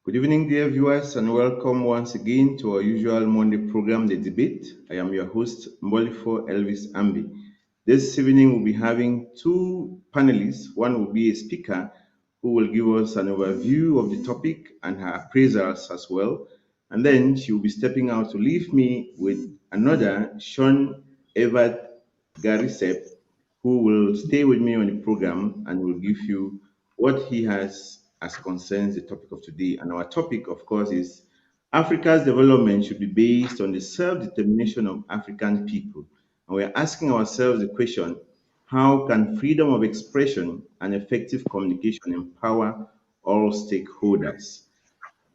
Good evening, dear viewers, and welcome once again to our usual Monday program, The Debate. I am your host, Mbolifor Elvis Ambi. This evening, we'll be having two panelists. One will be a speaker who will give us an overview of the topic and her appraisals as well. And then she will be stepping out to leave me with another, Sean Everett Garisep, who will stay with me on the program and will give you what he has as concerns the topic of today. And our topic, of course, is Africa's development should be based on the self-determination of African people. And we're asking ourselves the question, how can freedom of expression and effective communication empower all stakeholders?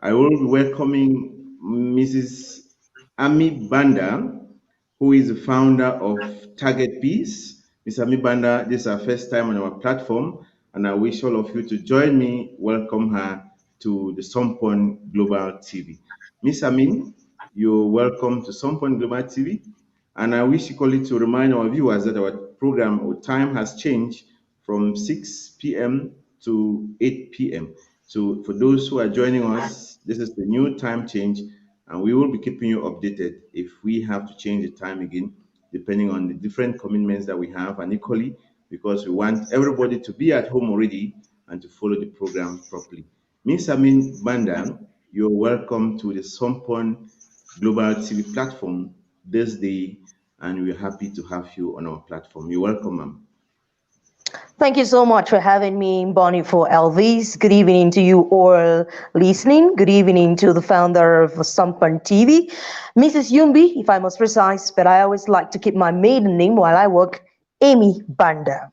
I will be welcoming Mrs. Ami Banda, who is the founder of Target Peace. Ms. Ami Banda, this is her first time on our platform, and I wish all of you to join me, welcome her to the Sompon Global TV. Ms. Amin, you're welcome to Sompon Global TV, and I wish equally to remind our viewers that our program or time has changed from 6 p.m. to 8 p.m. So for those who are joining us, this is the new time change, and we will be keeping you updated if we have to change the time again, depending on the different commitments that we have, and equally because we want everybody to be at home already and to follow the program properly. Ms. Amin Banda, you're welcome to the Sompon Global TV platform this day, and we're happy to have you on our platform. You're welcome, ma'am. Thank you so much for having me, Bonnie, for Elvis. Good evening to you all listening. Good evening to the founder of Sampan TV, Mrs. Yumbi, if I must precise, but I always like to keep my maiden name while I work, Amy Banda.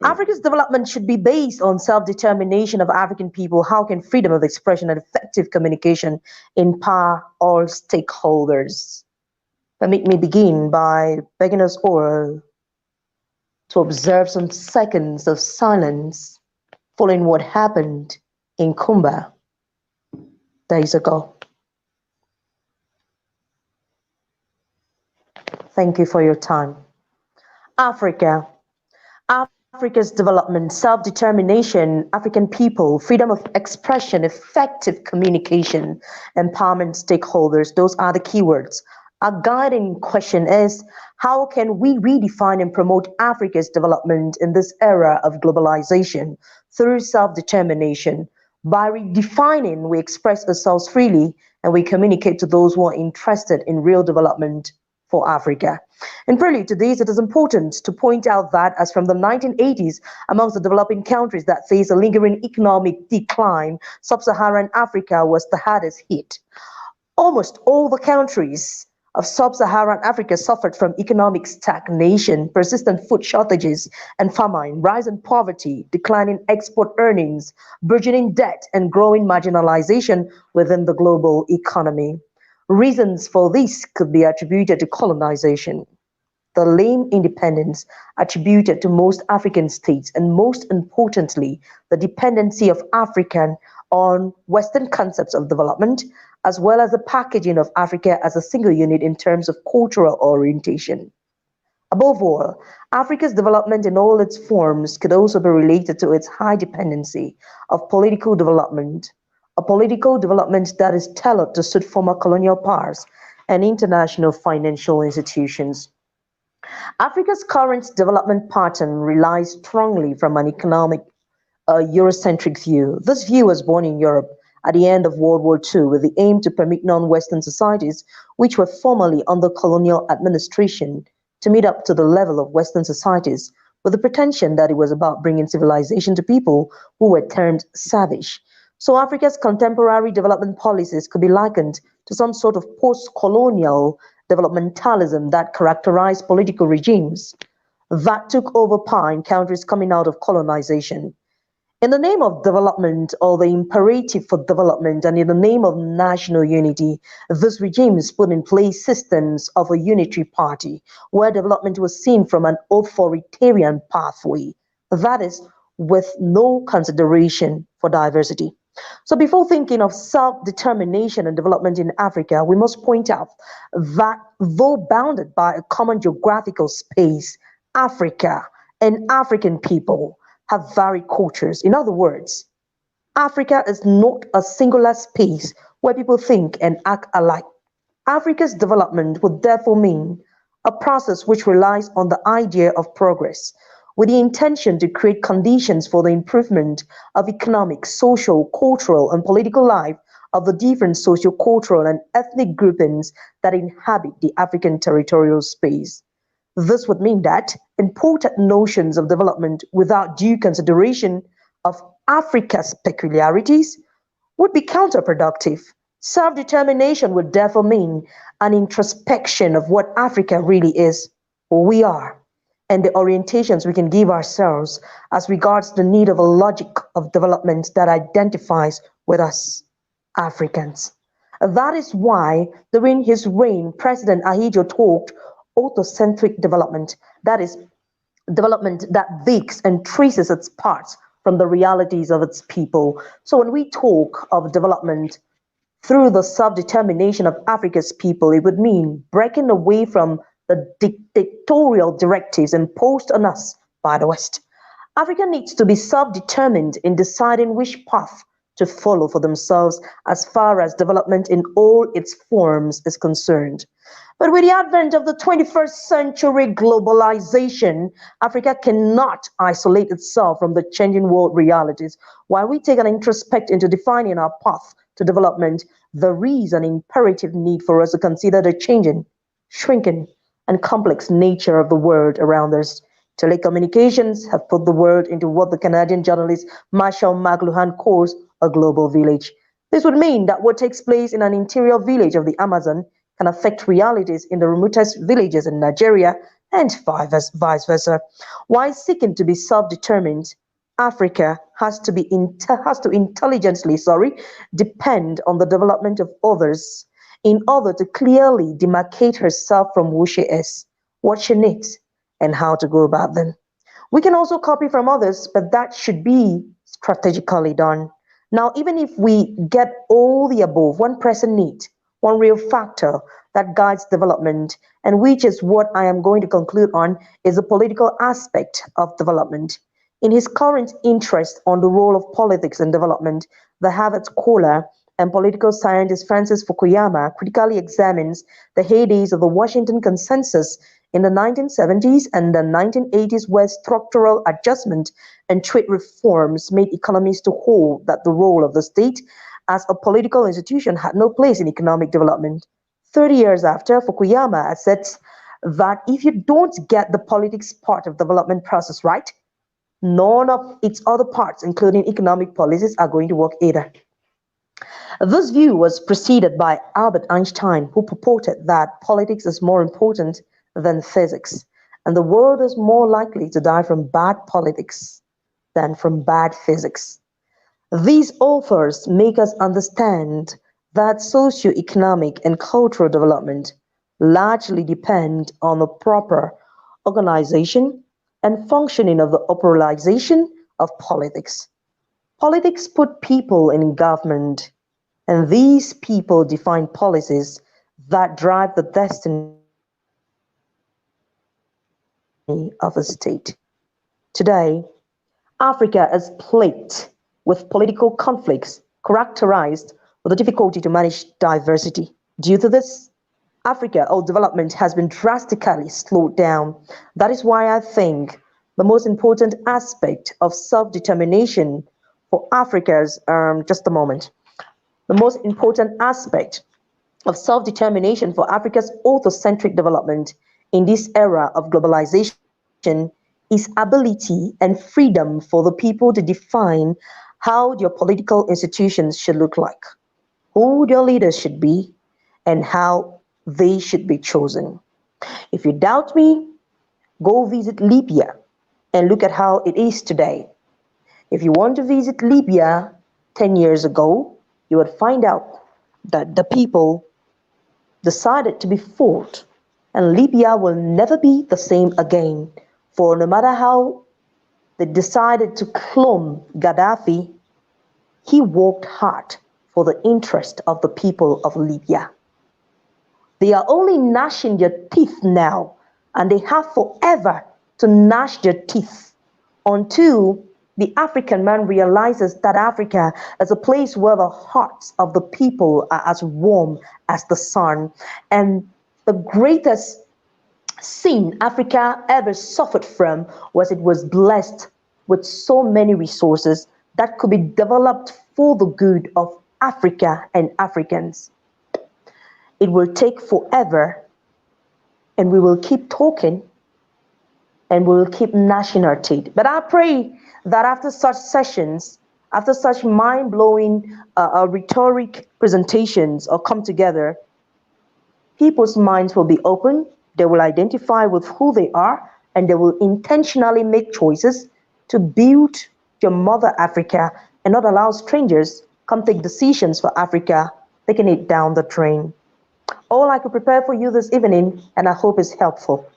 Okay. Africa's development should be based on self-determination of African people. How can freedom of expression and effective communication empower all stakeholders? Permit me begin by begging us all to observe some seconds of silence following what happened in Kumba days ago. Thank you for your time. Africa. Africa's development, self-determination, African people, freedom of expression, effective communication, empowerment stakeholders, those are the keywords. Our guiding question is, how can we redefine and promote Africa's development in this era of globalization through self-determination? By redefining, we express ourselves freely and we communicate to those who are interested in real development for Africa. In prelude to this, it is important to point out that as from the 1980s, amongst the developing countries that face a lingering economic decline, sub-Saharan Africa was the hardest hit. Almost all the countries of sub-Saharan Africa suffered from economic stagnation, persistent food shortages and famine, rising poverty, declining export earnings, burgeoning debt, and growing marginalization within the global economy. Reasons for this could be attributed to colonization, the lame independence attributed to most African states, and most importantly, the dependency of African on Western concepts of development, as well as the packaging of Africa as a single unit in terms of cultural orientation. Above all, Africa's development in all its forms could also be related to its high dependency of political development, a political development that is tailored to suit former colonial powers and international financial institutions. Africa's current development pattern relies strongly from an economic Eurocentric view. This view was born in Europe at the end of World War II with the aim to permit non-Western societies, which were formerly under colonial administration, to meet up to the level of Western societies, with the pretension that it was about bringing civilization to people who were termed savage. So Africa's contemporary development policies could be likened to some sort of post-colonial developmentalism that characterized political regimes that took over power in countries coming out of colonization. In the name of development, or the imperative for development, and in the name of national unity, these regimes put in place systems of a unitary party where development was seen from an authoritarian pathway, that is, with no consideration for diversity. So before thinking of self-determination and development in Africa, we must point out that though bounded by a common geographical space, Africa and African people have varied cultures. In other words, Africa is not a singular space where people think and act alike. Africa's development would therefore mean a process which relies on the idea of progress, with the intention to create conditions for the improvement of economic, social, cultural, and political life of the different socio-cultural and ethnic groupings that inhabit the African territorial space. This would mean that imported notions of development without due consideration of Africa's peculiarities would be counterproductive. Self-determination would therefore mean an introspection of what Africa really is, who we are, and the orientations we can give ourselves as regards the need of a logic of development that identifies with us, Africans. That is why, during his reign, President Ahidjo talked autocentric development, that is, development that digs and traces its parts from the realities of its people. So when we talk of development through the self-determination of Africa's people, it would mean breaking away from the dictatorial directives imposed on us by the West. Africa needs to be self-determined in deciding which path to follow for themselves as far as development in all its forms is concerned. But with the advent of the 21st century globalization, Africa cannot isolate itself from the changing world realities. While we take an introspect into defining our path to development, there is an imperative need for us to consider the changing, shrinking, and complex nature of the world around us. Telecommunications have put the world into what the Canadian journalist Marshall McLuhan calls a global village. This would mean that what takes place in an interior village of the Amazon can affect realities in the remotest villages in Nigeria and vice versa. While seeking to be self-determined, Africa has to intelligently, depend on the development of others in order to clearly demarcate herself from who she is, what she needs, and how to go about them. We can also copy from others, but that should be strategically done. Now, even if we get all the above, one present need, one real factor that guides development, and which is what I am going to conclude on, is the political aspect of development. In his current interest on the role of politics in development, the Harvard scholar and political scientist Francis Fukuyama critically examines the heydays of the Washington Consensus in the 1970s and the 1980s, where structural adjustment and trade reforms made economies to hold that the role of the state as a political institution had no place in economic development. 30 years after, Fukuyama asserts that if you don't get the politics part of development process right, none of its other parts, including economic policies, are going to work either. This view was preceded by Albert Einstein, who purported that politics is more important than physics, and the world is more likely to die from bad politics than from bad physics. These authors make us understand that socio-economic and cultural development largely depend on the proper organization and functioning of the operationalization of politics. Politics put people in government, and these people define policies that drive the destiny of a state. Today, Africa is plagued with political conflicts characterized with the difficulty to manage diversity. Due to this, Africa or development has been drastically slowed down. That is why I think the most important aspect of self-determination for Africa's, just a moment, the most important aspect of self-determination for Africa's autocentric development in this era of globalization is ability and freedom for the people to define how their political institutions should look like, who their leaders should be, and how they should be chosen. If you doubt me, go visit Libya and look at how it is today. If you want to visit Libya 10 years ago, you would find out that the people decided to be fought, and Libya will never be the same again. For no matter how they decided to clone Gaddafi, he worked hard for the interest of the people of Libya. They are only gnashing their teeth now, and they have forever to gnash their teeth until the African man realizes that Africa is a place where the hearts of the people are as warm as the sun. And the greatest sin Africa ever suffered from was it was blessed with so many resources that could be developed for the good of Africa and Africans. It will take forever, and we will keep talking, and we will keep gnashing our teeth. But I pray that after such sessions, after such mind-blowing rhetoric presentations or come together, people's minds will be open, they will identify with who they are, and they will intentionally make choices to build your mother Africa and not allow strangers come take decisions for Africa, taking it down the drain. All I could prepare for you this evening, and I hope is helpful.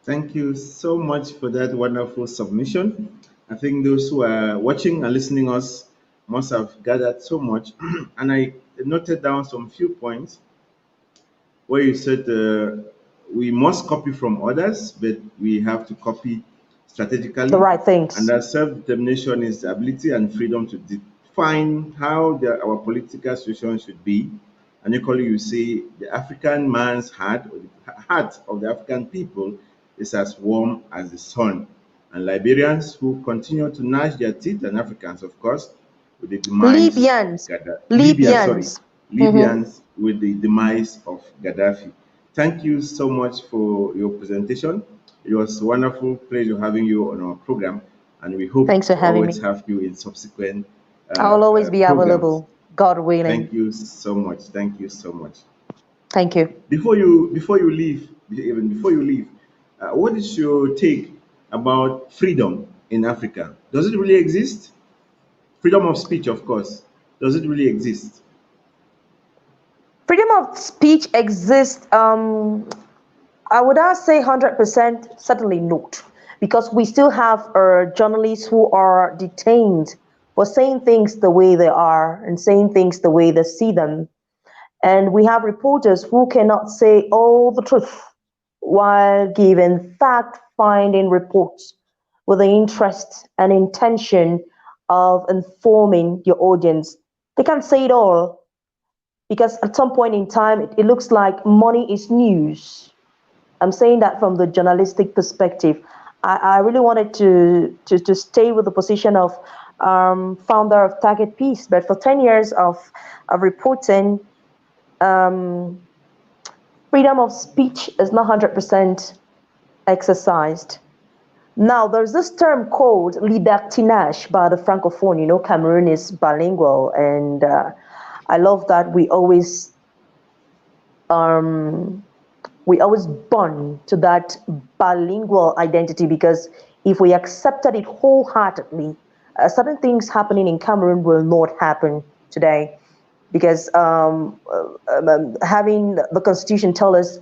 Thank you so much for that wonderful submission. I think those who are watching and listening us must have gathered so much. And I noted down some few points where you said we must copy from others, but we have to copy strategically. The right things. And that self-determination is the ability and freedom to define how our political situation should be. And equally, you say the African man's heart, or the heart of the African people, is as warm as the sun. And Liberians who continue to gnash their teeth, and Africans, of course, with the demise Libyans. of Gaddafi. Libyans. Libyans with the demise of Gaddafi. Thank you so much for your presentation. It was a wonderful pleasure having you on our program, and we hope Thanks for to having always me. have you in subsequent I'll always be programs. available, God willing. Thank you so much. Thank you so much. Thank you. Before you leave, even before you leave, what is your take about freedom in Africa? Does it really exist? Freedom of speech, of course. Does it really exist? Freedom of speech exists. I would not say 100%, certainly not, because we still have journalists who are detained for saying things the way they are and saying things the way they see them. And we have reporters who cannot say all the truth while giving fact-finding reports with the interest and intention of informing your audience. They can't say it all because at some point in time, it looks like money is news. I'm saying that from the journalistic perspective. I really wanted to stay with the position of founder of Target Peace, but for 10 years of reporting, freedom of speech is not 100% exercised. Now, there's this term called libertinage by the Francophone. You know, Cameroon is bilingual, and I love that we always bond to that bilingual identity, because if we accepted it wholeheartedly, certain things happening in Cameroon will not happen today, because having the Constitution tell us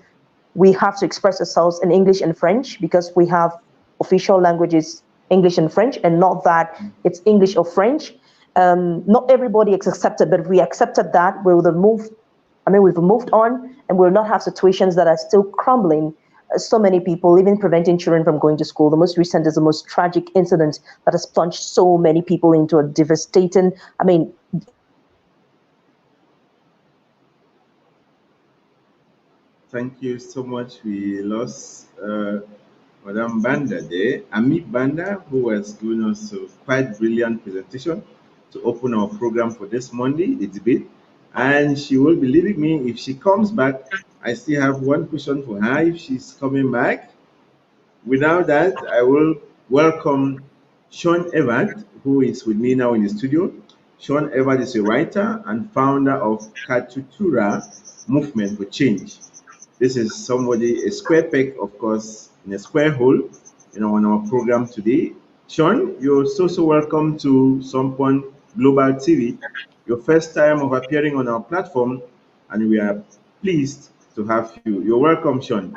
we have to express ourselves in English and French, because we have official languages English and French, and not that it's English or French. Not everybody is accepted, but if we accepted that, we've moved on, and we'll not have situations that are still crumbling so many people, even preventing children from going to school. The most recent is the most tragic incident that has plunged so many people into a devastating, Thank you so much. We lost Madame Banda there, Ami Banda, who was doing us a quite brilliant presentation to open our program for this Monday, the debate. And she will be leaving me if she comes back. I still have one question for her if she's coming back. Without that, I will welcome Sean Evans, who is with me now in the studio. Sean Evans is a writer and founder of Katutura Movement for Change. This is somebody, a square peg, of course, in a square hole, on our program today. Sean, you're so welcome to Sompon Global TV. Your first time of appearing on our platform, and we are pleased to have you. You're welcome, Sean.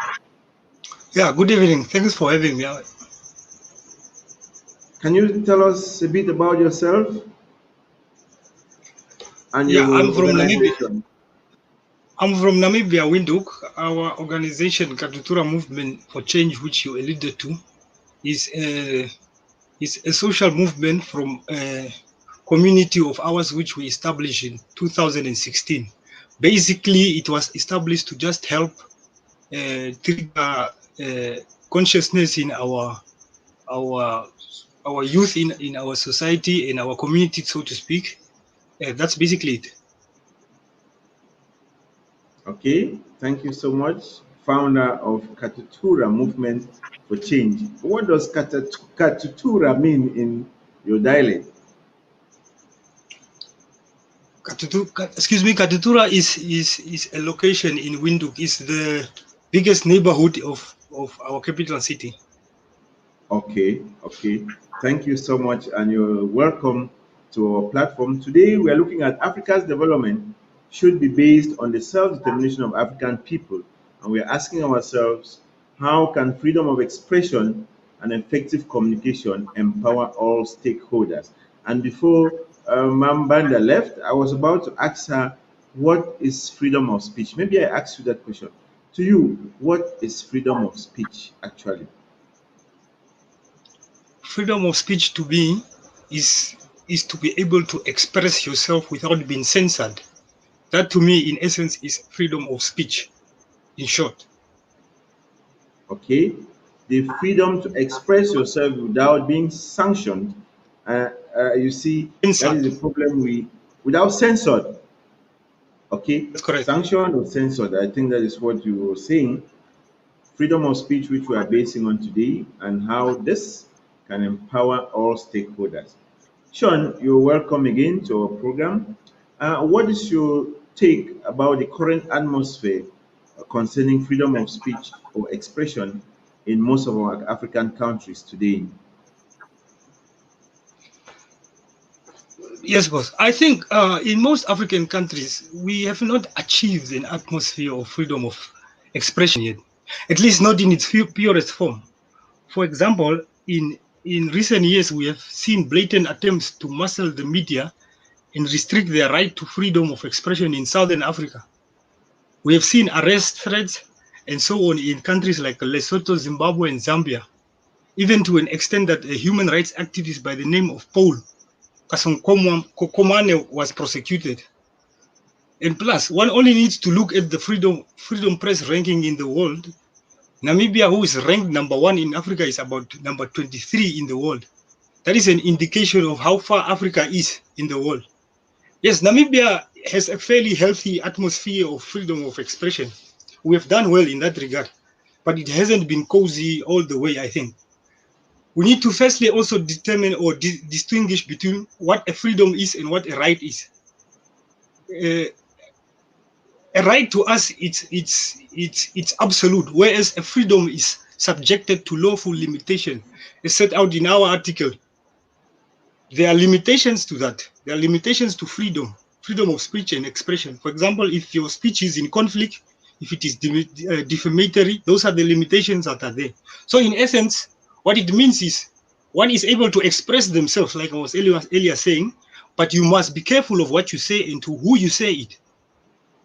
Yeah, good evening. Thanks for having me. Can you tell us a bit about yourself and Yeah, your I'm from Namibia. organization? I'm from Namibia, Windhoek. Our organization, Katutura Movement for Change, which you alluded to, is a social movement from a community of ours which we established in 2016. Basically, it was established to just help trigger consciousness in our youth in our society, in our community, so to speak. That's basically it. Okay, thank you so much. Founder of Katutura Movement for Change. What does Katutura mean in your dialect? Katutura is a location in Windhoek. It's the biggest neighborhood of our capital city. Okay, okay. Thank you so much, and you're welcome to our platform. Today, we are looking at Africa's development should be based on the self-determination of African people, and we are asking ourselves, how can freedom of expression and effective communication empower all stakeholders? And before Mambanda left, I was about to ask her, what is freedom of speech? Maybe I asked you that question. To you, what is freedom of speech actually? Freedom of speech to me is to be able to express yourself without being censored. That to me, in essence, is freedom of speech, in short. Okay, the freedom to express yourself without being sanctioned. You see, that is Censored. the problem without censored. Okay, That's correct. sanctioned or censored. I think that is what you were saying. Freedom of speech, which we are basing on today, and how this can empower all stakeholders. Sean, you're welcome again to our program. What is your take about the current atmosphere concerning freedom of speech or expression in most of our African countries today? Yes, boss. I think in most African countries, we have not achieved an atmosphere of freedom of expression yet, at least not in its purest form. For example, in recent years, we have seen blatant attempts to muscle the media and restrict their right to freedom of expression in Southern Africa. We have seen arrest threats and so on in countries like Lesotho, Zimbabwe, and Zambia, even to an extent that a human rights activist by the name of Paul Kasonkomane was prosecuted. And plus, one only needs to look at the freedom press ranking in the world. Namibia, who is ranked number 1 in Africa, is about number 23 in the world. That is an indication of how far Africa is in the world. Yes, Namibia has a fairly healthy atmosphere of freedom of expression. We have done well in that regard, but it hasn't been cozy all the way, I think. We need to firstly also determine or distinguish between what a freedom is and what a right is. A right to us, it's absolute, whereas a freedom is subjected to lawful limitation, as set out in our article. There are limitations to that. There are limitations to freedom of speech and expression. For example, if your speech is in conflict, if it is defamatory, those are the limitations that are there. So in essence, what it means is one is able to express themselves, like I was earlier saying, but you must be careful of what you say and to who you say it.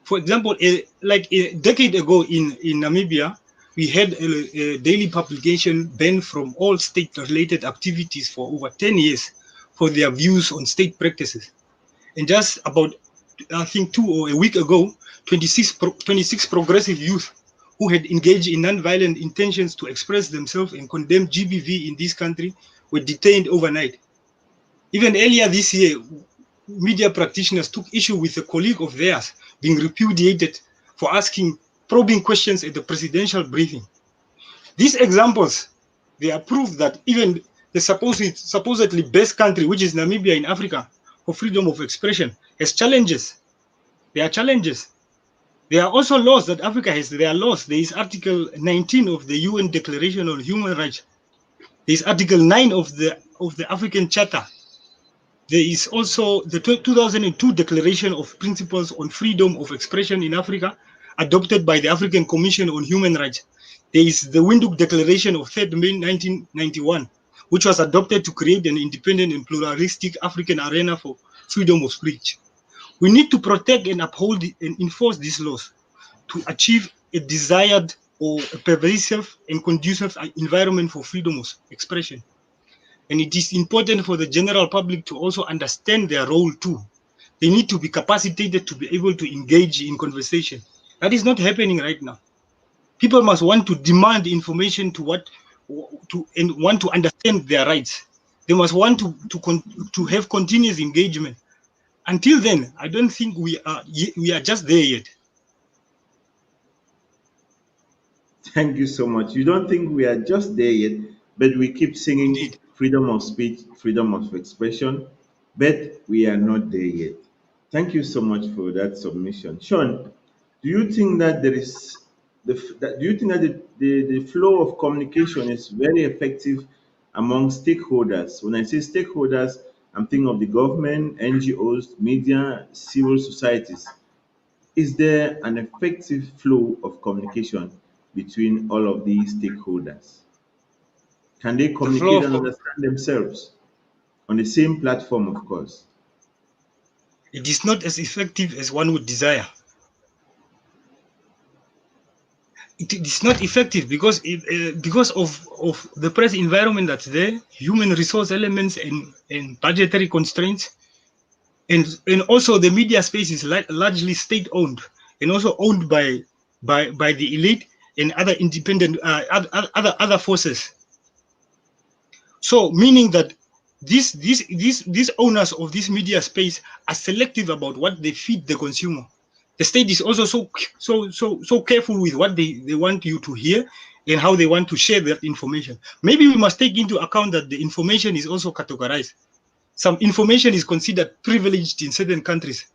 For example, like a decade ago in Namibia, we had a daily publication banned from all state-related activities for over 10 years for their views on state practices. And just about, I think, 2 or a week ago, 26 progressive youth who had engaged in non-violent intentions to express themselves and condemn GBV in this country were detained overnight. Even earlier this year, media practitioners took issue with a colleague of theirs being repudiated for asking probing questions at the presidential briefing. These examples, they are proof that even the supposedly best country, which is Namibia in Africa, for freedom of expression, has challenges. There are challenges. There are also laws that Africa has. There are laws. There is Article 19 of the UN Declaration on Human Rights. There is Article 9 of the African Charter. There is also the 2002 Declaration of Principles on Freedom of Expression in Africa, adopted by the African Commission on Human Rights. There is the Windhoek Declaration of 3rd May 1991, which was adopted to create an independent and pluralistic African arena for freedom of speech. We need to protect and uphold and enforce these laws to achieve a desired or a pervasive and conducive environment for freedom of expression. And it is important for the general public to also understand their role too. They need to be capacitated to be able to engage in conversation. That is not happening right now. People must want to demand information and want to understand their rights. They must want to have continuous engagement. Until then, I don't think we are just there yet. Thank you so much. You don't think we are just there yet, but we keep singing Indeed. freedom of speech, freedom of expression, but we are not there yet. Thank you so much for that submission. Sean, do you think that there is do you think that the flow of communication is very effective among stakeholders? When I say stakeholders, I'm thinking of the government, NGOs, media, civil societies. Is there an effective flow of communication between all of these stakeholders? Can they The flow communicate of and understand themselves on the same platform, of course? it is not as effective as one would desire. It is not effective because of the press environment that's there, human resource elements and budgetary constraints, and also the media space is largely state owned and also owned by the elite and other independent other forces. So meaning that these owners of this media space are selective about what they feed the consumer. The state is also so careful with what they want you to hear and how they want to share that information. Maybe we must take into account that the information is also categorized. Some information is considered privileged in certain countries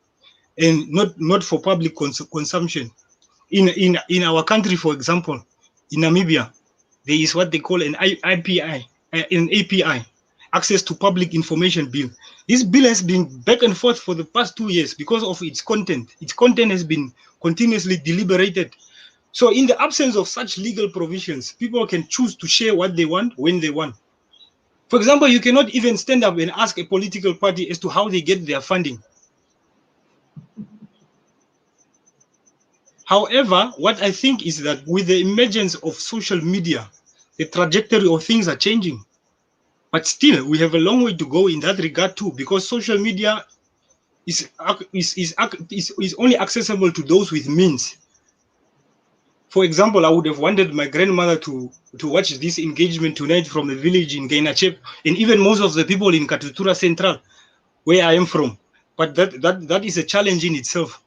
and not for public consumption. In our country, for example, in Namibia, there is what they call an API, access to public information bill. This bill has been back and forth for the past 2 years because of its content. Its content has been continuously deliberated. So in the absence of such legal provisions, people can choose to share what they want when they want. For example, you cannot even stand up and ask a political party as to how they get their funding. However, what I think is that with the emergence of social media, the trajectory of things are changing. But still, we have a long way to go in that regard too, because social media is only accessible to those with means. For example, I would have wanted my grandmother to watch this engagement tonight from the village in Gainachep, and even most of the people in Katutura Central, where I am from. But that is a challenge in itself.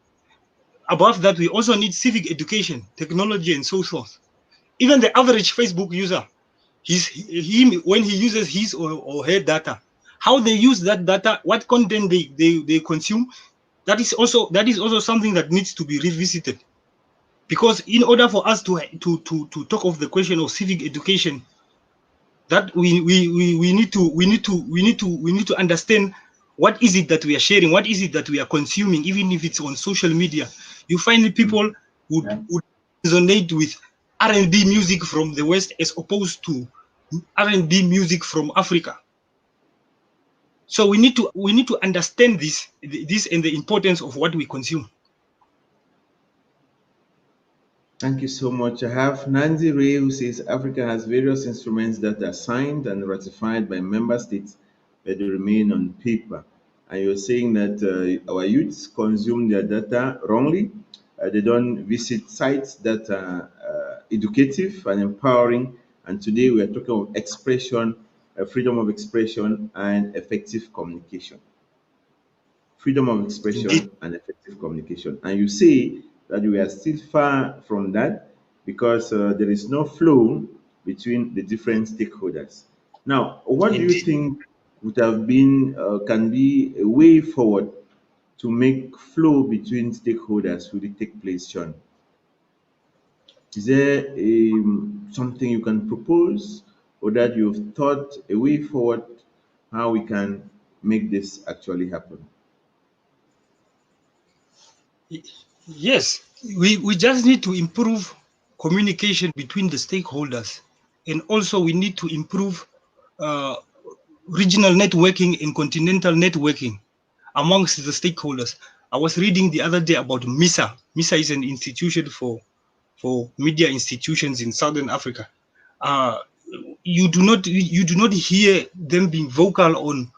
Above that, we also need civic education, technology, and so forth. Even the average Facebook user, when he uses his or her data, how they use that data, what content they consume, that is also something that needs to be revisited. Because in order for us to talk of the question of civic education, that we need to understand what is it that we are sharing, what is it that we are consuming, even if it's on social media. You find people would resonate with R&B music from the West as opposed to R&B music from Africa. So we need to understand this and the importance of what we consume. Thank you so much. I have Nancy Ray who says Africa has various instruments that are signed and ratified by member states, but they remain on paper. And you're saying that our youths consume their data wrongly. They don't visit sites that are educative and empowering. And today we are talking of expression, freedom of expression, and effective communication. Freedom of Indeed. expression and effective communication. And you say that we are still far from that because there is no flow between the different stakeholders. Now, what do you Indeed. think would have been, can be a way forward to make flow between stakeholders really take place, Sean? Is there something you can propose or that you've thought a way forward how we can make this actually happen? Yes, we just need to improve communication between the stakeholders, and also we need to improve uh, regional networking and continental networking amongst the stakeholders. I was reading the other day about MISA. MISA is an institution for for media institutions in Southern Africa. You do not hear them being vocal on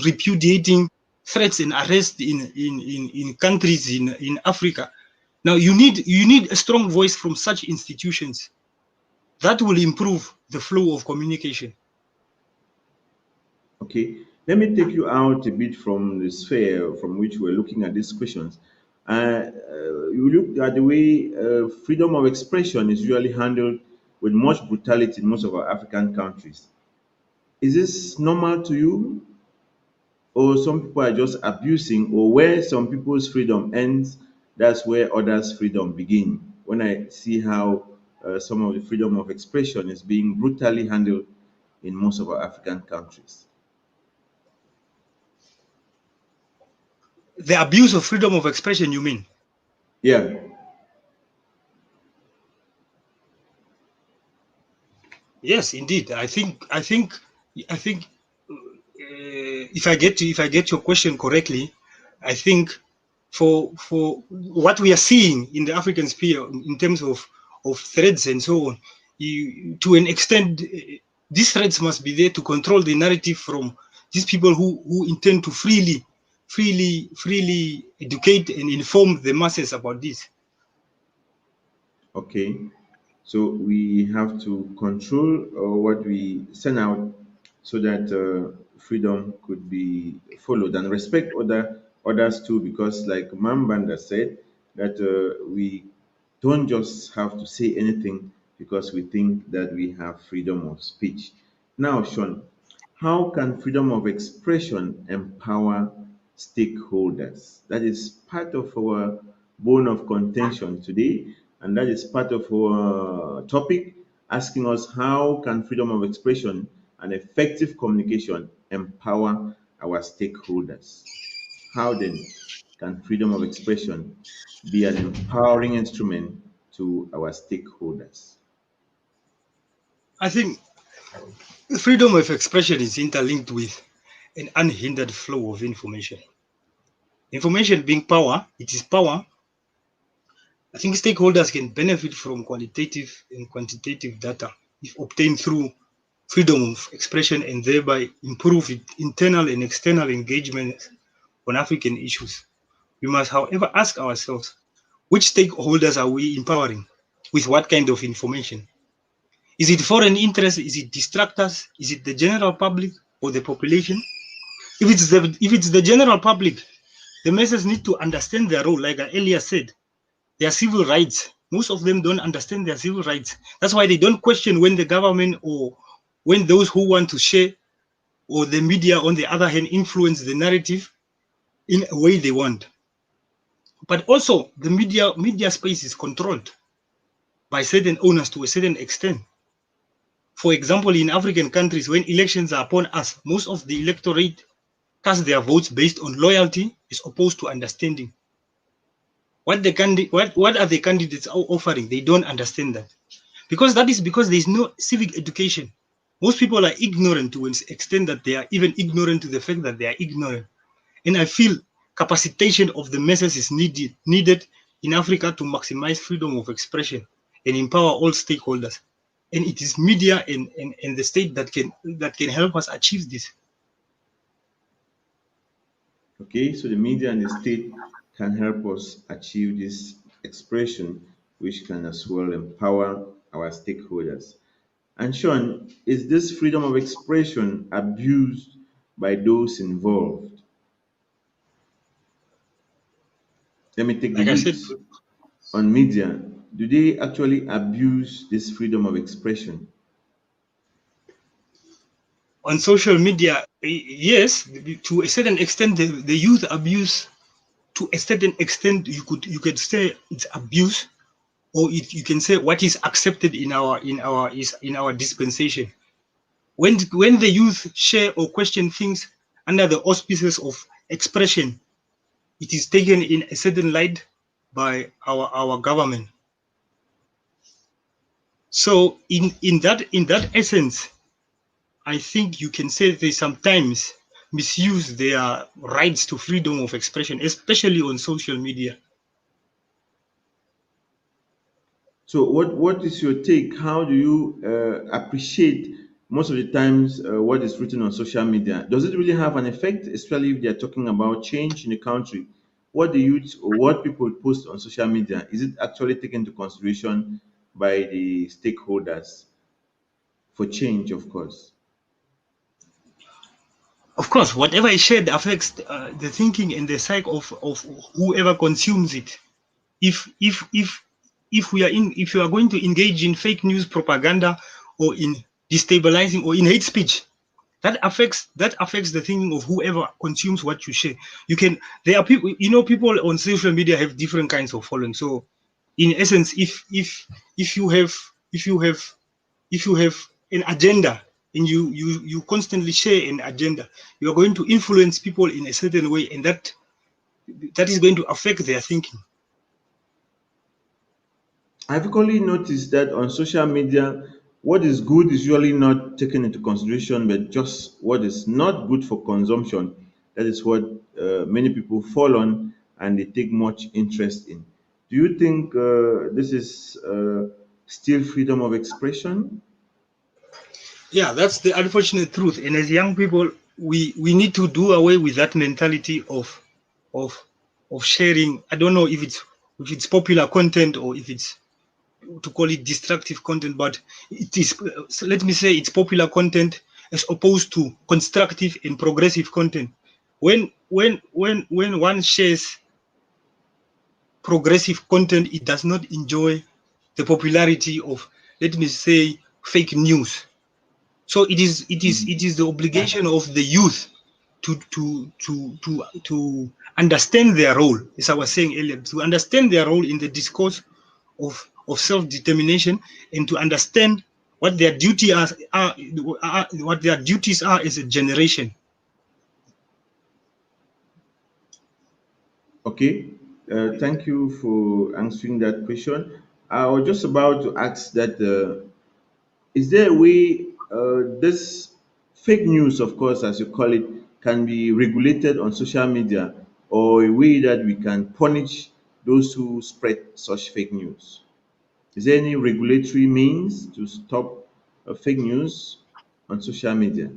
repudiating threats and arrests in countries in Africa. Now you need a strong voice from such institutions. That will improve the flow of communication. Okay, let me take you out a bit from the sphere from which we're looking at these questions. You look at the way freedom of expression is usually handled with much brutality in most of our African countries. Is this normal to you, or some people are just abusing, or where some people's freedom ends, that's where others' freedom begin? When I see how some of the freedom of expression is being brutally handled in most of our African countries. The abuse of freedom of expression, you mean? Yeah. Yes, indeed. I think if I get your question correctly, I think for what we are seeing in the African sphere in terms of threats and so on, to an extent, these threats must be there to control the narrative from these people who intend to freely educate and inform the masses about this. Okay, so we have to control what we send out so that freedom could be followed and respect others too, because like Mambanda said, that we don't just have to say anything because we think that we have freedom of speech. Now, Sean, how can freedom of expression empower stakeholders? That is part of our bone of contention today, and that is part of our topic, asking us how can freedom of expression and effective communication empower our stakeholders? How then can freedom of expression be an empowering instrument to our stakeholders? I think freedom of expression is interlinked with an unhindered flow of information. Information being power, it is power. I think stakeholders can benefit from qualitative and quantitative data if obtained through freedom of expression and thereby improve internal and external engagement on African issues. We must, however, ask ourselves, which stakeholders are we empowering? With what kind of information? Is it foreign interest? Is it distractors? Is it the general public or the population? If it's the general public, the masses need to understand their role. Like I earlier said, their civil rights. Most of them don't understand their civil rights. That's why they don't question when the government or when those who want to share or the media, on the other hand, influence the narrative in a way they want. But also, the media space is controlled by certain owners to a certain extent. For example, in African countries, when elections are upon us, most of the electorate cast their votes based on loyalty as opposed to understanding. What are the candidates offering? They don't understand that. Because there's no civic education. Most people are ignorant to an extent that they are even ignorant to the fact that they are ignorant. And I feel capacitation of the masses is needed in Africa to maximize freedom of expression and empower all stakeholders. And it is media and the state that can help us achieve this. Okay, so the media and the state can help us achieve this expression, which can as well empower our stakeholders. And Sean, is this freedom of expression abused by those involved? Let me take the Like I said, youth on media. Do they actually abuse this freedom of expression? on social media, yes, to a certain extent, the youth abuse. To a certain extent, you could say it's abuse, or you can say what is accepted in our dispensation. When the youth share or question things under the auspices of expression, it is taken in a certain light by our government. So in that essence, I think you can say they sometimes misuse their rights to freedom of expression, especially on social media. So what is your take? How do you appreciate most of the times what is written on social media? Does it really have an effect, especially if they are talking about change in the country? What the youth or what people post on social media, is it actually taken into consideration by the stakeholders for change, of course? Of course, whatever is shared affects the thinking and the psyche of whoever consumes it. If we are in if you are going to engage in fake news propaganda or in destabilizing or in hate speech, that affects the thinking of whoever consumes what you share. You can There are people, people on social media have different kinds of following. So in essence, if you have if you have if you have an agenda and you constantly share an agenda, you are going to influence people in a certain way, and that is going to affect their thinking. I've equally noticed that on social media, what is good is usually not taken into consideration, but just what is not good for consumption. That is what many people fall on and they take much interest in. Do you think this is still freedom of expression? Yeah, that's the unfortunate truth. And as young people, we need to do away with that mentality of of sharing. I don't know if it's popular content or if it's to call it destructive content, but it is. So let me say it's popular content as opposed to constructive and progressive content. When one shares progressive content, it does not enjoy the popularity of, let me say, fake news. So it is the obligation of the youth to understand their role, as I was saying earlier, to understand their role in the discourse of self-determination, and to understand what their what their duties are as a generation. Okay, thank you for answering that question. I was just about to ask that is there a way this fake news, of course, as you call it, can be regulated on social media, or a way that we can punish those who spread such fake news? Is there any regulatory means to stop fake news on social media?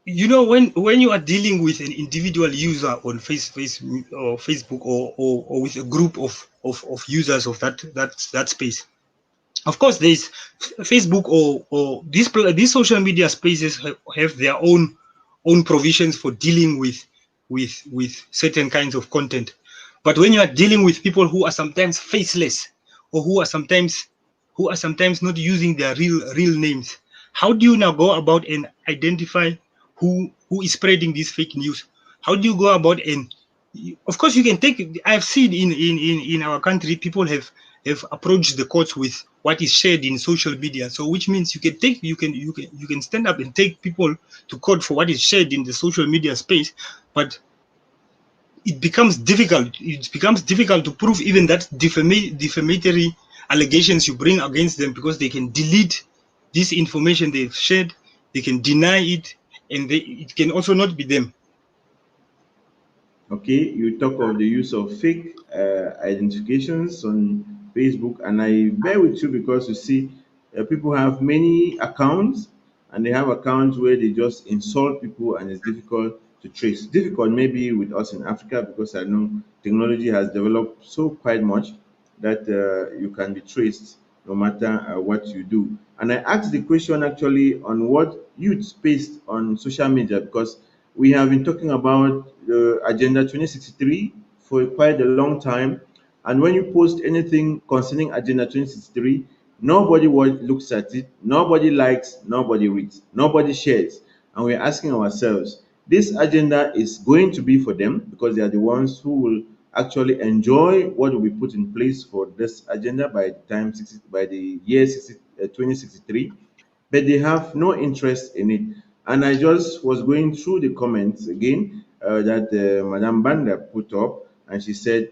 When you are dealing with an individual user on or Facebook, or with a group of users of that space. Of course, there's Facebook or these social media spaces have their own provisions for dealing with certain kinds of content. But when you are dealing with people who are sometimes faceless, or who are sometimes not using their real names, how do you now go about and identify who is spreading this fake news? How do you go about, and of course you can take, I've seen in our country, people have approached the courts with what is shared in social media. So which means you can stand up and take people to court for what is shared in the social media space. But it becomes difficult to prove even that defamatory allegations you bring against them, because they can delete this information they've shared, they can deny it, and it can also not be them. Okay, you talk of the use of fake identifications on Facebook, and I bear with you because you see, people have many accounts, and they have accounts where they just insult people, and it's difficult to trace. Difficult maybe with us in Africa because I know technology has developed so quite much that you can be traced no matter what you do. And I asked the question actually on what youth based on social media, because we have been talking about the Agenda 2063 for quite a long time. And when you post anything concerning Agenda 2063, nobody looks at it, nobody likes, nobody reads, nobody shares. And we're asking ourselves, this agenda is going to be for them because they are the ones who will actually enjoy what will be put in place for this agenda by the time by the year 2063, but they have no interest in it. And I just was going through the comments again that Madame Banda put up, and she said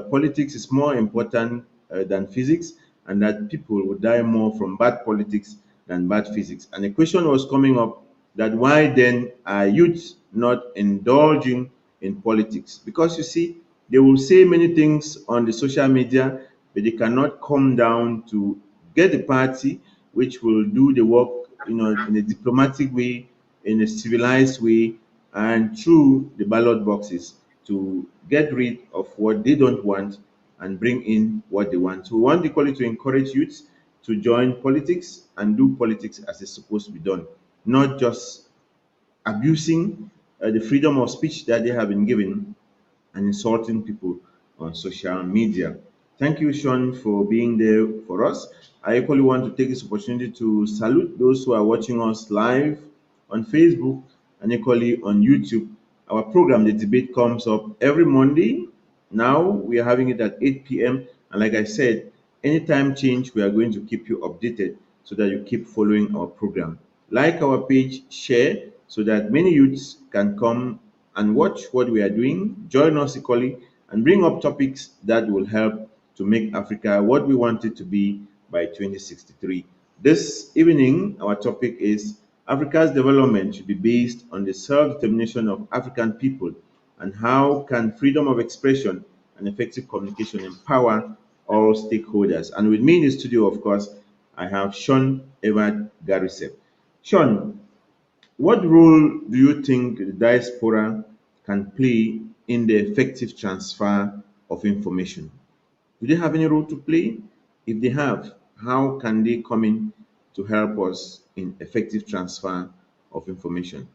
politics is more important than physics, and that people would die more from bad politics than bad physics. And the question was coming up that why then are youths not indulging in politics. Because you see, they will say many things on the social media, but they cannot come down to get the party which will do the work, in a diplomatic way, in a civilized way, and through the ballot boxes to get rid of what they don't want and bring in what they want. So we want equally to encourage youths to join politics and do politics as it's supposed to be done, not just abusing the freedom of speech that they have been given and insulting people on social media. Thank you, Sean, for being there for us. I equally want to take this opportunity to salute those who are watching us live on Facebook and equally on YouTube. Our program, The Debate, comes up every Monday. Now we are having it at 8 p.m. And like I said, anytime change, we are going to keep you updated so that you keep following our program. Like our page, share so that many youths can come and watch what we are doing, join us equally, and bring up topics that will help to make Africa what we want it to be by 2063. This evening, our topic is Africa's development should be based on the self-determination of African people, and how can freedom of expression and effective communication empower all stakeholders. And with me in the studio, of course, I have Sean Edward Garisep. Sean, what role do you think the diaspora can play in the effective transfer of information? Do they have any role to play? If they have, how can they come in to help us in effective transfer of information?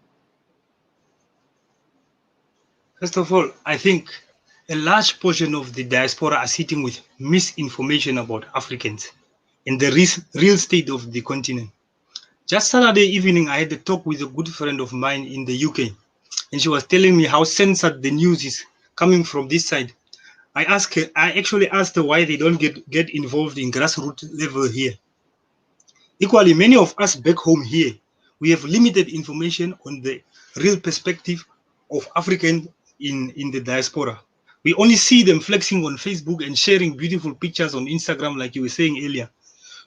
First of all, I think a large portion of the diaspora are sitting with misinformation about Africans and the real state of the continent. Just Saturday evening, I had a talk with a good friend of mine in the UK, and she was telling me how censored the news is coming from this side. I actually asked her why they don't get involved in grassroots level here. Equally, many of us back home here, we have limited information on the real perspective of African in the diaspora. We only see them flexing on Facebook and sharing beautiful pictures on Instagram, like you were saying earlier.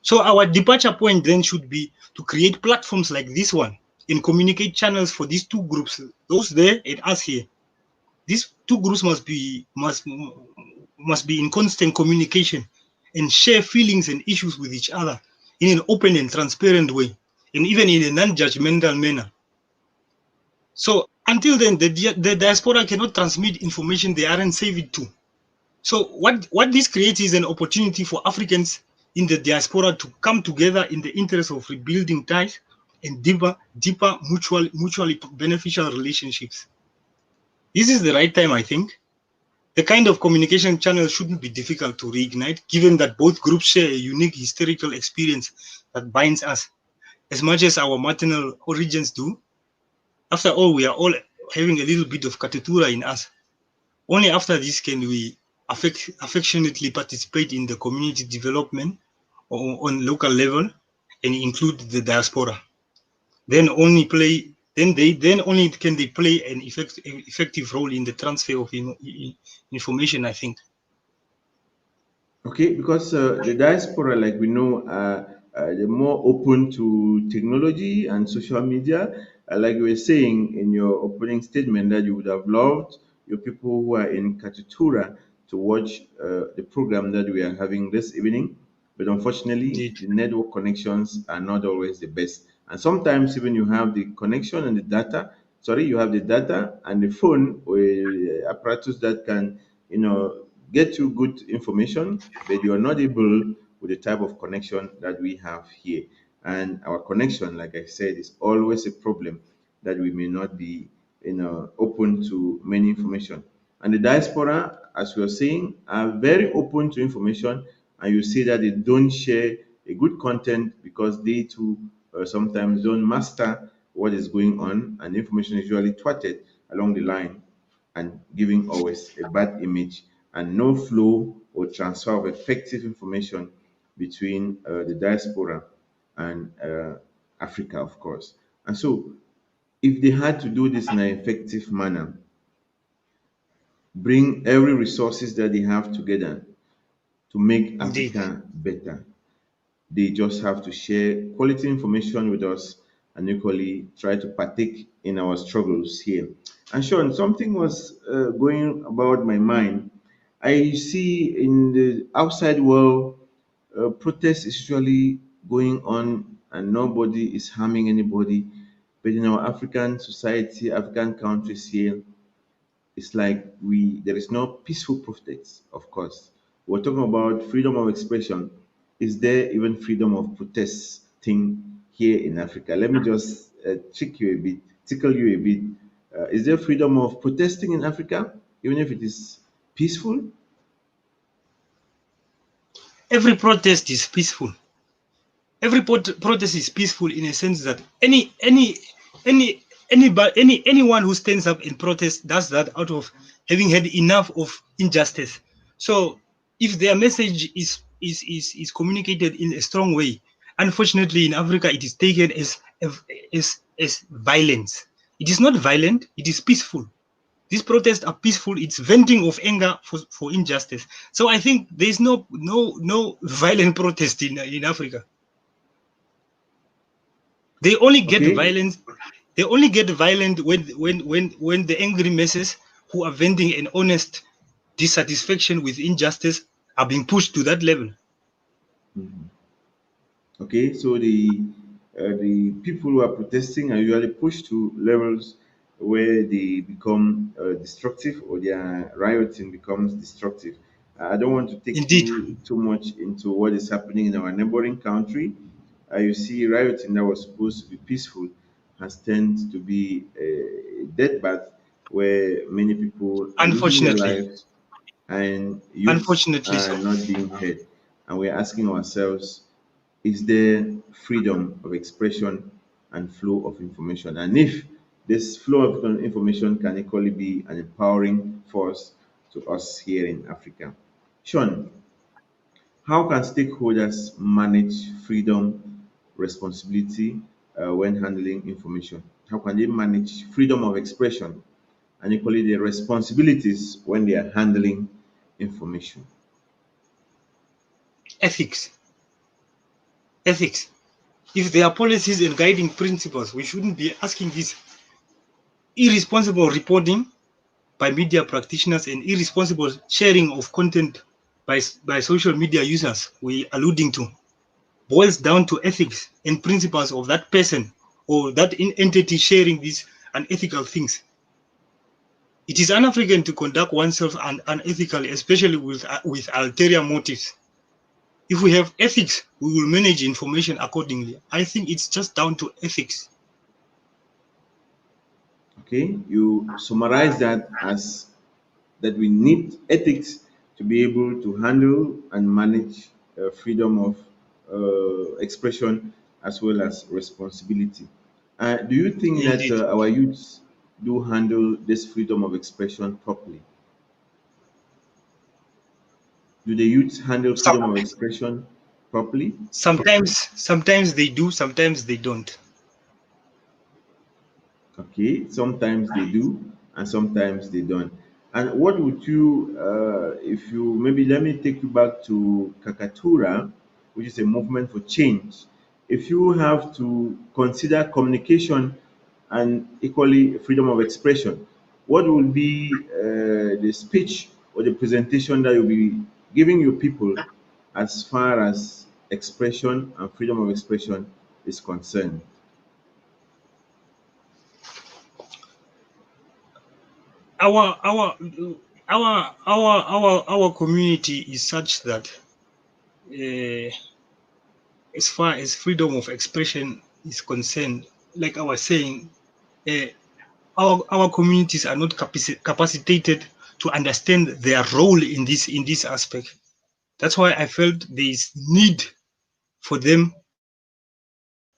So our departure point then should be to create platforms like this one and communicate channels for these two groups, those there and us here. These two groups must be in constant communication and share feelings and issues with each other in an open and transparent way, and even in a non-judgmental manner. So until then, the diaspora cannot transmit information they aren't saved to. So what this creates is an opportunity for Africans in the diaspora to come together in the interest of rebuilding ties and deeper mutually beneficial relationships. This is the right time, I think. The kind of communication channel shouldn't be difficult to reignite, given that both groups share a unique historical experience that binds us, as much as our maternal origins do. After all, we are all having a little bit of Katutura in us. Only after this can we affectionately participate in the community development on local level and include the diaspora. Then only can they play an effective role in the transfer of information, I think. Okay, because the diaspora, like we know, they're more open to technology and social media. Like you were saying in your opening statement, that you would have loved your people who are in Katutura to watch the program that we are having this evening. But unfortunately, Indeed. the network connections are not always the best. And sometimes even you have the connection and the data, sorry, you have the data and the phone or apparatus that can, get you good information, but you are not able with the type of connection that we have here. And our connection, like I said, is always a problem that we may not be, open to many information. And the diaspora, as we are saying, are very open to information, and you see that they don't share a good content because they too sometimes don't master what is going on, and information is usually twatted along the line and giving always a bad image and no flow or transfer of effective information between the diaspora and Africa, of course. And so, if they had to do this in an effective manner, bring every resources that they have together to make Indeed. Africa better, they just have to share quality information with us and equally try to partake in our struggles here. And Sean, something was going about my mind. I see in the outside world, protest is usually going on and nobody is harming anybody. But in our African society, African countries here, it's like there is no peaceful protest, of course. We're talking about freedom of expression. Is there even freedom of protesting here in Africa? Let me just trick you a bit, tickle you a bit. Is there freedom of protesting in Africa, even if it is peaceful? Every protest is peaceful. Every protest is peaceful in a sense that anyone who stands up in protest does that out of having had enough of injustice. So if their message is communicated in a strong way, unfortunately in Africa it is taken as violence. It is not violent, it is peaceful. These protests are peaceful. It's venting of anger for injustice. So I think there is no violent protest in Africa. They only get Okay, violent. They only get violent when the angry masses who are venting an honest dissatisfaction with injustice are being pushed to that level. okay. So the people who are protesting are usually pushed to levels where they become destructive, or their rioting becomes destructive. I don't want to take Indeed, you too much into what is happening in our neighboring country. You see, rioting that was supposed to be peaceful has turned to be a deathbath where many people are losing their unfortunately, lives and youths unfortunately are so. not being heard. And we're asking ourselves, is there freedom of expression and flow of information? And if this flow of information can equally be an empowering force to us here in Africa. Sean, how can stakeholders manage freedom, responsibility when handling information? How can they manage freedom of expression and equally the responsibilities when they are handling information? Ethics, ethics. If there are policies and guiding principles, we shouldn't be asking this irresponsible reporting by media practitioners and irresponsible sharing of content by social media users we alluding to boils down to ethics and principles of that person or that entity sharing these unethical things. It is un-African to conduct oneself unethically, especially with ulterior motives. If we have ethics, we will manage information accordingly. I think it's just down to ethics. Okay, you summarize that as that we need ethics to be able to handle and manage freedom of expression as well as responsibility. Do you think that Indeed. our youths do handle this freedom of expression properly? Do the youths handle So, freedom of expression properly? sometimes they do, sometimes they don't. Okay, sometimes they do and sometimes they don't. And what would you, if you maybe let me take you back to Kakatura, which is a movement for change. If you have to consider communication and equally freedom of expression, what will be the speech or the presentation that you'll be giving your people as far as expression and freedom of expression is concerned? Our our our community is such that uh, as far as freedom of expression is concerned, like I was saying, uh, our communities are not capacitated to understand their role in this aspect. That's why I felt there is need for them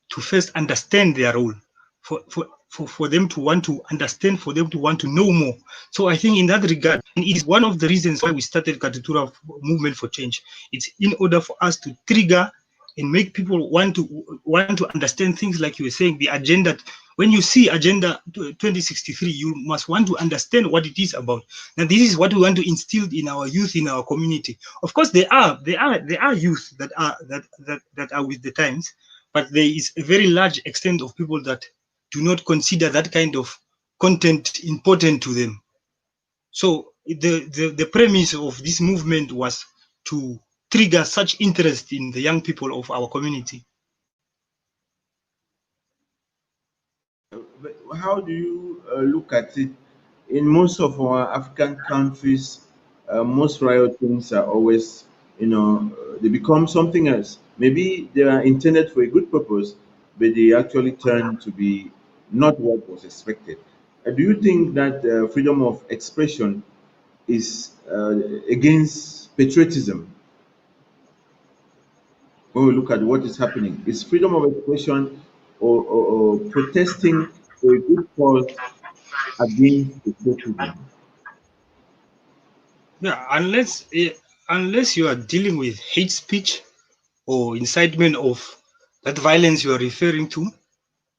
to first understand their role, for them to want to understand, for them to want to know more. So I think in that regard, and it is one of the reasons why we started Katutura Movement for Change. It's in order for us to trigger and make people want to understand things like you were saying, the agenda. When you see Agenda 2063, you must want to understand what it is about. Now, this is what we want to instill in our youth, in our community. Of course, there are youth that are with the times, but there is a very large extent of people that do not consider that kind of content important to them. So the premise of this movement was to trigger such interest in the young people of our community. But how do you look at it? In most of our African countries, most riot things are always, they become something else. Maybe they are intended for a good purpose, but they actually turn to be not what was expected. Do you think that freedom of expression is against patriotism? When we look at what is happening, is freedom of expression or protesting for a good cause against patriotism? Yeah, unless you are dealing with hate speech or incitement of that violence you are referring to,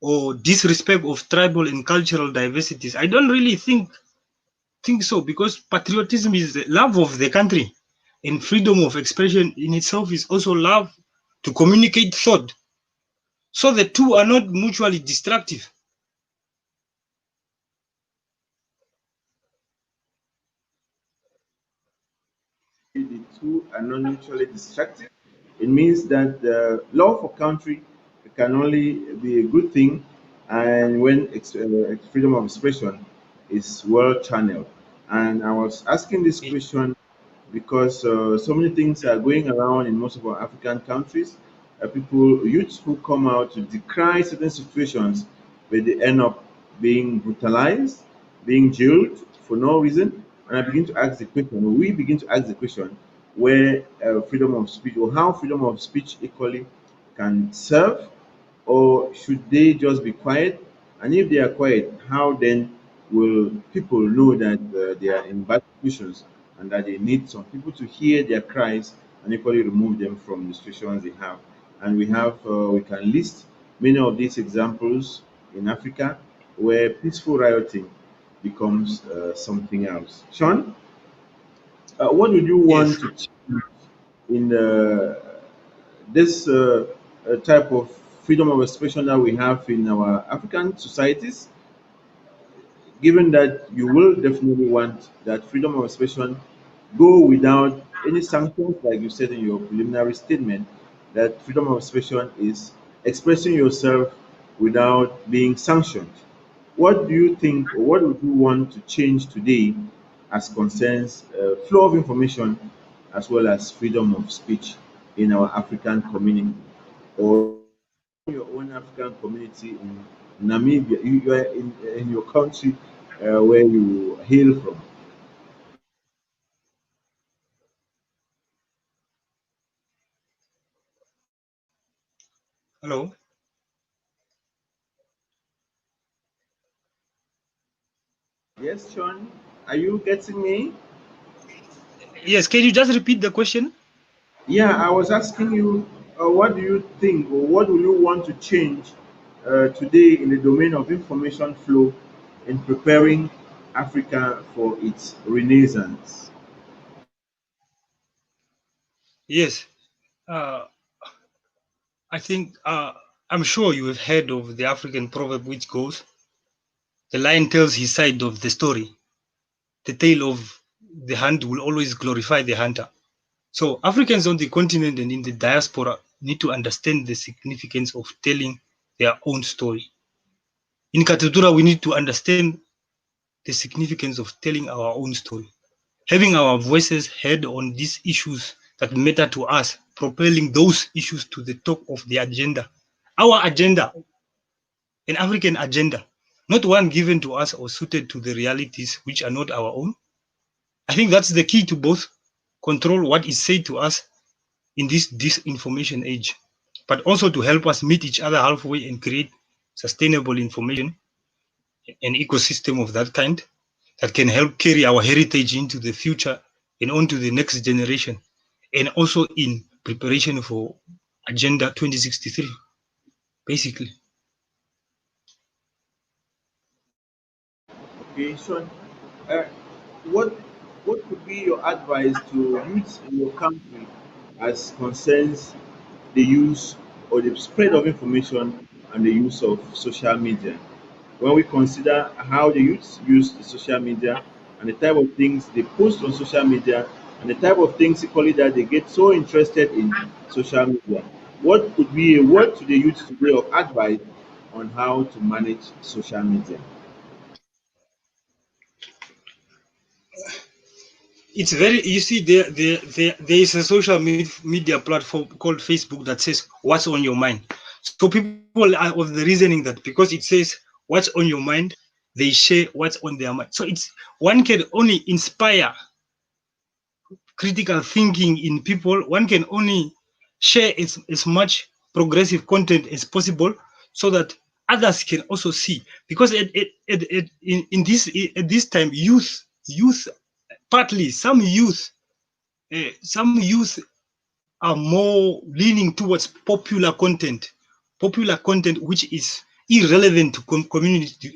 or disrespect of tribal and cultural diversities, I don't really think so, because patriotism is the love of the country, and freedom of expression in itself is also love to communicate thought. So the two are not mutually destructive. The two are not mutually destructive. It means that the love for country can only be a good thing, and when freedom of expression is well channeled. And I was asking this question because so many things are going around in most of our African countries. People, youths who come out to decry certain situations, where they end up being brutalized, being jailed for no reason. And I begin to ask the question, or we begin to ask the question, where freedom of speech, or how freedom of speech equally can serve, or should they just be quiet? And if they are quiet, how then will people know that they are in bad situations and that they need some people to hear their cries and equally remove them from the situations they have? And we can list many of these examples in Africa where peaceful rioting becomes something else. Sean, what would you want Yes. to change in this type of freedom of expression that we have in our African societies, given that you will definitely want that freedom of expression go without any sanctions, like you said in your preliminary statement, that freedom of expression is expressing yourself without being sanctioned. What do you think, or what would you want to change today as concerns flow of information as well as freedom of speech in our African community? Or your own African community in Namibia, you are in your country where you hail from. Hello. Yes, Sean, are you getting me? Yes. Can you just repeat the question? Yeah, I was asking you, what do you think, or what will you want to change today in the domain of information flow in preparing Africa for its renaissance? Yes. Uh, I think I'm sure you have heard of the African proverb which goes, "The lion tells his side of the story. The tale of the hunt will always glorify the hunter." So Africans on the continent and in the diaspora need to understand the significance of telling their own story. In Katatura, we need to understand the significance of telling our own story, having our voices heard on these issues that matter to us, propelling those issues to the top of the agenda. Our agenda, an African agenda, not one given to us or suited to the realities which are not our own. I think that's the key to both control what is said to us in this disinformation age, but also to help us meet each other halfway and create sustainable information, an ecosystem of that kind that can help carry our heritage into the future and onto the next generation, and also in preparation for Agenda 2063, basically. Okay, Sean, uh, what what could be your advice to youths in your country as concerns the use or the spread of information and the use of social media? when we consider how the youths use the social media and the type of things they post on social media and the type of things equally that they get so interested in social media. What could be a word to the youth today of advice on how to manage social media? It's very, you see, there is a social media platform called Facebook that says what's on your mind. So people are of the reasoning that because it says what's on your mind, they share what's on their mind. So it's, one can only inspire critical thinking in people. One can only share as much progressive content as possible so that others can also see. Because at this time, youth partly some youth are more leaning towards popular content which is irrelevant to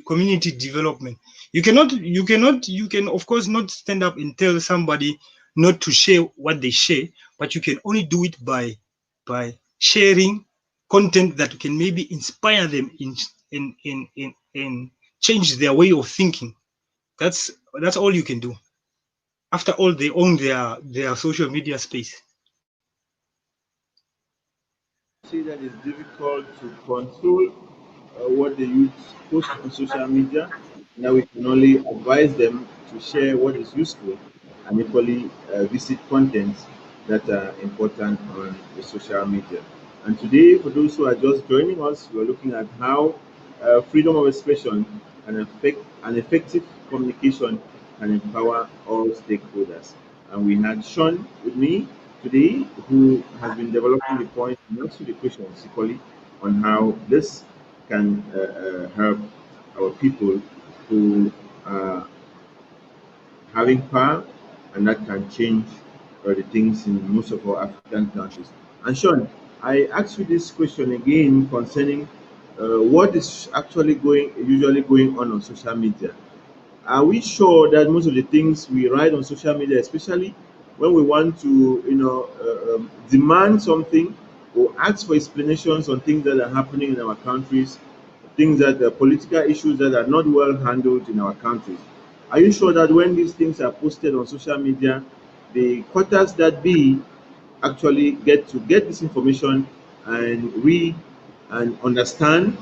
community development. You can of course not stand up and tell somebody not to share what they share, but you can only do it by sharing content that can maybe inspire them in change their way of thinking. That's all you can do. After all, they own their social media space. See that it's difficult to control what the youth post on social media. Now we can only advise them to share what is useful and equally visit contents that are important on the social media. And today, for those who are just joining us, we're looking at how freedom of expression and effective communication can empower all stakeholders. And we had Sean with me today, who has been developing the point and also the questions equally on how this can help our people who are having power and that can change the things in most of our African countries. And Sean, I ask you this question again concerning what is actually usually going on social media. Are we sure that most of the things we write on social media, especially when we want to, demand something or ask for explanations on things that are happening in our countries, things that are political issues that are not well handled in our countries? Are you sure that when these things are posted on social media, the quarters that be actually get this information and read and understand?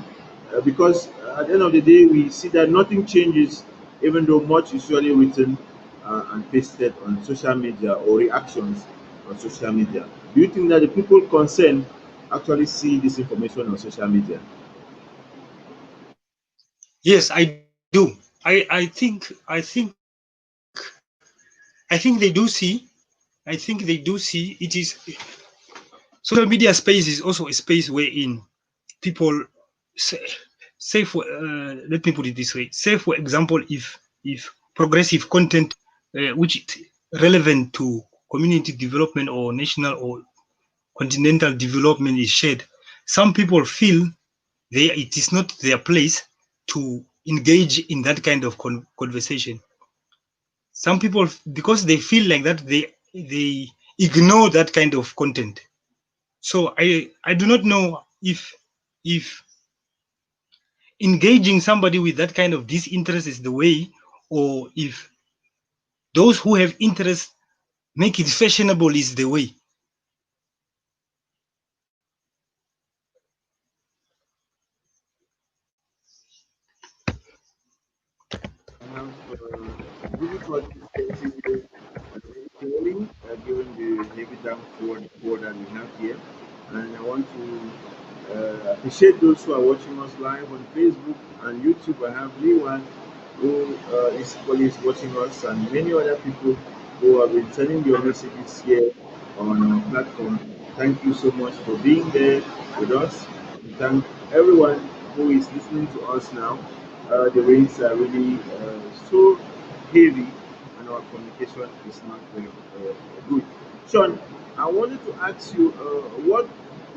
Because at the end of the day, we see that nothing changes, even though much is usually written and pasted on social media or reactions on social media. Do you think that the people concerned actually see this information on social media? Yes, I do. I think they do see. I think they do see. It is, social media space is also a space wherein people say, say for let me put it this way. Say for example, if progressive content which is relevant to community development or national or continental development is shared, some people feel it is not their place to engage in that kind of conversation. Some people, because they feel like that, they ignore that kind of content. So I do not know if engaging somebody with that kind of disinterest is the way, or if those who have interest make it fashionable is the way. I have difficulties getting you clearly, given the heavy downpour that we have here. And I want to appreciate those who are watching us live on Facebook and YouTube. I have Lewan, who is equally watching us, and many other people who have been sending your messages here on our platform. Thank you so much for being there with us. We thank everyone who is listening to us now. The rains are really so heavy, and our communication is not very good. Sean, I wanted to ask you, what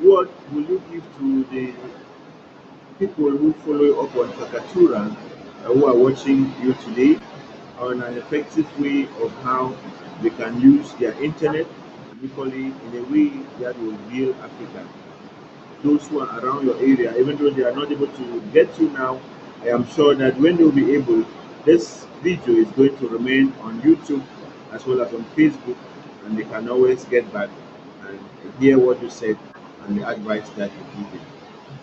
word will you give to the people who follow up on Kakatura, who are watching you today, on an effective way of how they can use their internet equally in a way that will build Africa? Those who are around your area, even though they are not able to get you now, I am sure that when they'll be able, this video is going to remain on YouTube as well as on Facebook, and they can always get back and hear what you said and the advice that you give.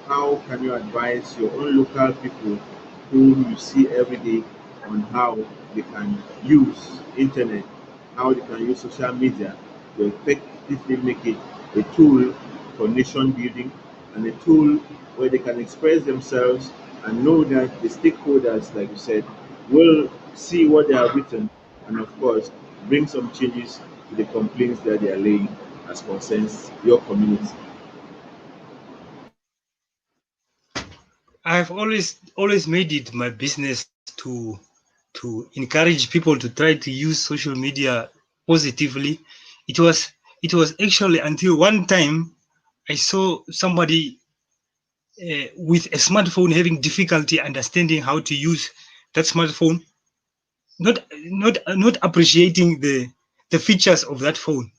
How can you advise your own local people whom you see every day on how they can use internet, how they can use social media to effectively make it a tool for nation building and a tool where they can express themselves and know that the stakeholders, like you said, will see what they have written and of course bring some changes to the complaints that they are laying as concerns your community. I've always made it my business to encourage people to try to use social media positively. It was it was actually until one time I saw somebody with a smartphone having difficulty understanding how to use that smartphone, not appreciating the features of that phone.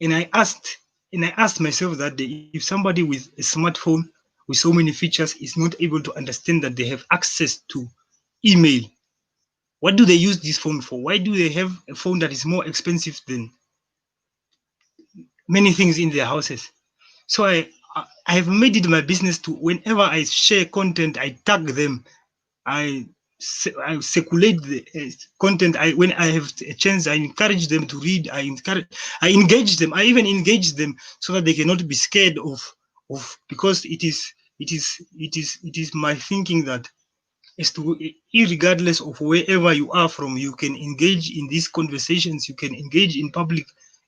And I asked myself that day, if somebody with a smartphone with so many features is not able to understand that they have access to email, what do they use this phone for? Why do they have a phone that is more expensive than many things in their houses? So I have made it my business to, whenever I share content, I tag them. I I circulate the content. When I have a chance, I encourage them to read. I engage them. I even engage them so that they cannot be scared of, because it is my thinking that, as to, regardless of wherever you are from, you can engage in these conversations. You can engage in public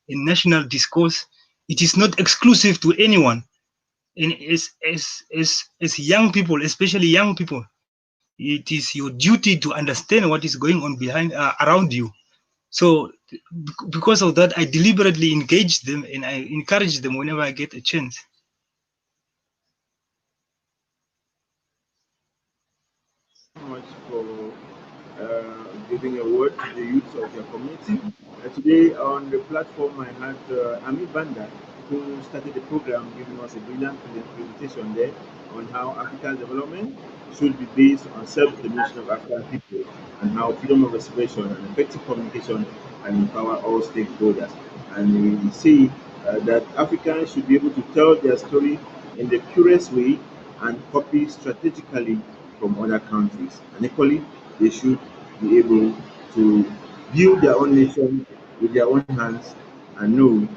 and national discourse. It is not exclusive to anyone. And as young people, especially young people, it is your duty to understand what is going on behind around you. So because of that, I deliberately engage them and I encourage them whenever I get a chance. Much for giving a word to the youth of your community. Today on the platform, I had Ami Banda, who started the program, giving us a brilliant presentation there on how African development should be based on self-determination of African people and how freedom of expression and effective communication can empower all stakeholders. And we see that Africans should be able to tell their story in the purest way and copy strategically from other countries. And equally, they should be able to build their own nation with their own hands and know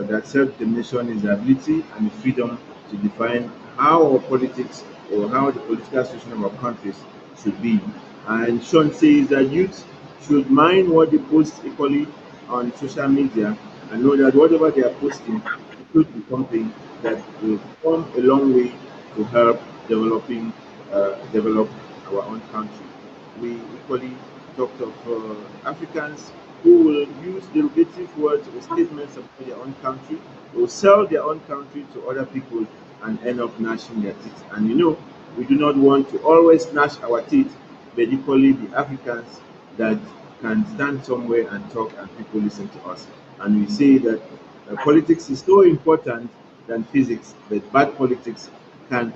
that self-determination is the ability and the freedom to define how our politics or how the political situation of our countries should be. And Sean says that youth should mind what they post equally on social media and know that whatever they are posting should be something that will come a long way to help develop our own country. We equally talked of Africans who will use derogative words or statements about their own country, will sell their own country to other people and end up gnashing their teeth. And we do not want to always gnash our teeth, but equally the Africans that can stand somewhere and talk and people listen to us. And we say that politics is so important than physics, but bad politics can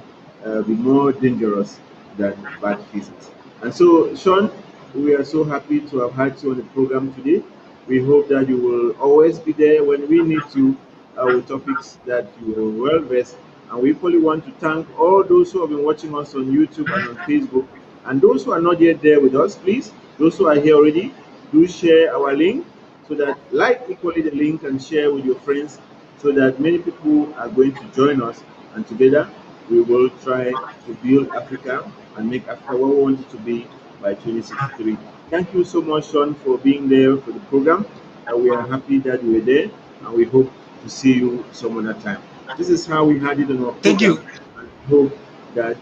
be more dangerous than bad physics. And so, Sean, we are so happy to have had you on the program today. We hope that you will always be there when we need you with topics that you are well versed. And we equally want to thank all those who have been watching us on YouTube and on Facebook. And those who are not yet there with us, please, those who are here already, do share our link so that like equally the link and share with your friends so that many people are going to join us and together we will try to build Africa and make Africa what we want it to be by 2063. Thank you so much, Sean, for being there for the program. We are happy that you were there and we hope to see you some other time. This is how we had it on our Thank program you. and hope that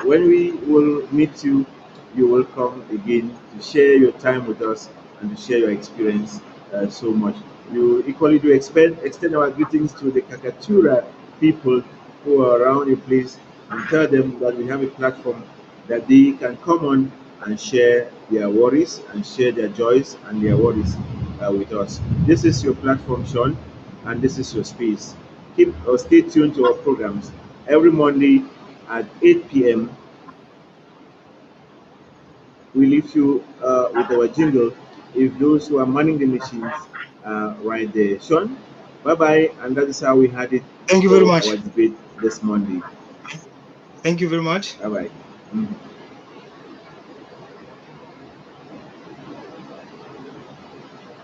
when we will meet you, you will come again to share your time with us and to share your experience so much. You equally do extend our greetings to the Kakatura people who are around the place and tell them that we have a platform that they can come on and share their worries and share their joys and their worries with us. This is your platform, Sean, and this is your space. Keep or stay tuned to our programs every Monday at 8 p.m. we leave you with our jingle. If those who are manning the machines right there, Sean, bye bye, and that is how we had it Thank you very for much. our debate this Monday. Thank you very much. Bye bye.